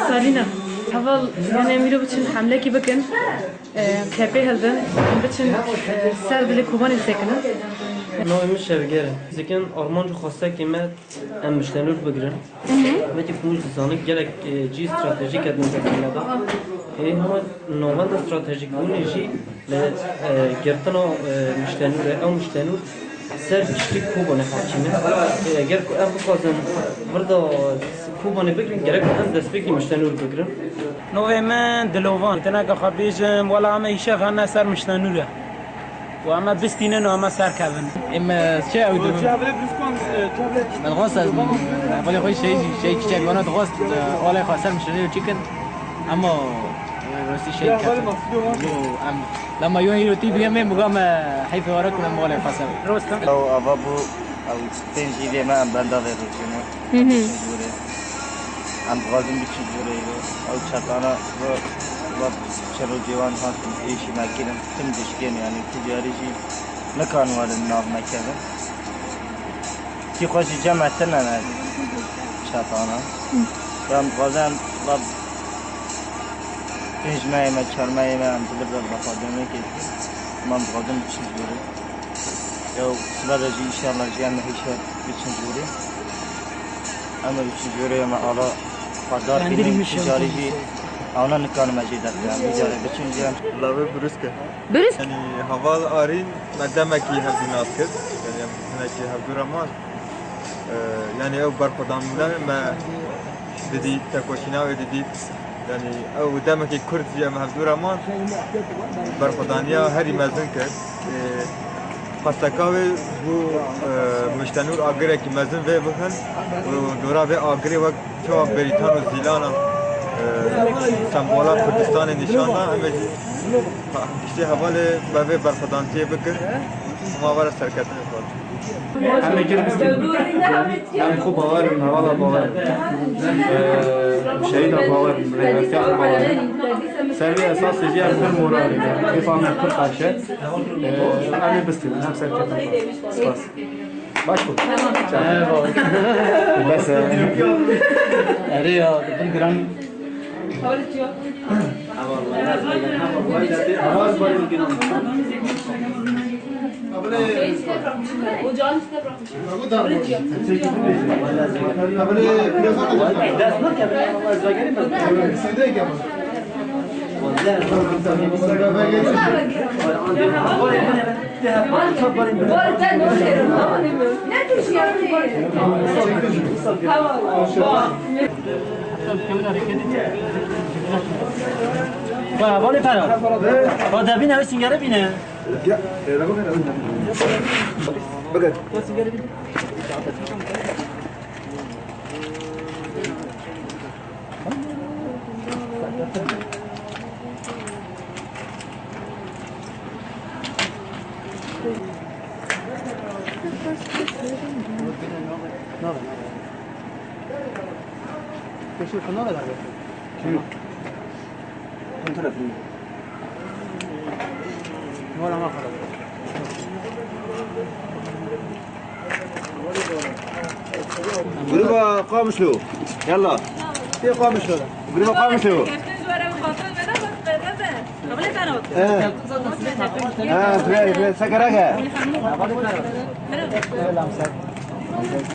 سالينا هذا يعني ميرو بتشن حملة كي بكن كابي هذا بتشن سال بلي كوباني ساكنة نوع مش بگیرن زکن آرمان جو خواسته که من ام مشتنور بگیرن وقتی پوز زانه گلک جی استراتژیک ادن زکن دا هم نوع استراتژیک بونه جی ل گرتنا مشتنور او مشتنور سر چی کوبانه خواهیم اگر اب خواستن مردا کوبانه بگیرن گرک هم دست بگی مشتنور بگیرن نوع من دلوان تناقض خبیزم ولا عم يشاف هنا سر مشتنوره وأما بستينن وأما سار كابن إما شيء أو دو من غاص ولا خوي شيء وانا غاص ولا خاسر مشتري تشيكن أما راسي شيء كاتب لما يوم يروتي بيهم مقام حيف وراك لما ولا خاسر روستم أو أبابو أو تنجي لي ما بندا غير كنا أم غازم بتشجوري أو شطانا چلو جوان ها ایشی مکیدم تم دشکن یعنی تجاری جی نکان وارد ناف مکیدم کی خوشی جمع تنه نه شطانا رام غازم باب پنج ماه ما چهار ماه ما ام تبدل بخادم که من غازم بچنجوری یا سبب جی ان شاء الله جی ام هیچ بچنجوری اما بچنجوری ما الله قدر بینیم تجاری جی أنا نكان مجيد أبدا مجال بتشنجان لا برسكة برس يعني هوال آرين مقدمك يهبي ناسكت يعني هناك يهبي رمان يعني أو برقدام ما بدي تكوشنا ودي يعني أو دمك كرد جا مهبي رمان برقدانيا هري مزن كت خستكاوي بو مشتنور آگره کی مزن وی بخن و دورا وی آگره وقت چوا بریتان و زیلانا سمبولا کردستان نشانه همه کشتی حواله به برخدانتی بکن ما وارد سرکت می‌کنیم. همه کردیم هم خوب باوریم حوالا باوریم شهید باوریم رفیق باوریم سری اساس جی هم مورالیم می‌فهمم کل خاشه همه بستیم هم سرکت سپاس باش بود بس أريا تبغى ولی فرار با دبینه و سینگره بینه بقى كيف القناة ولا لا؟ كنت أنا فيه ولا ما خلاص قريبا قامش له يلا في قامش ولا قريبا قامش له سكرها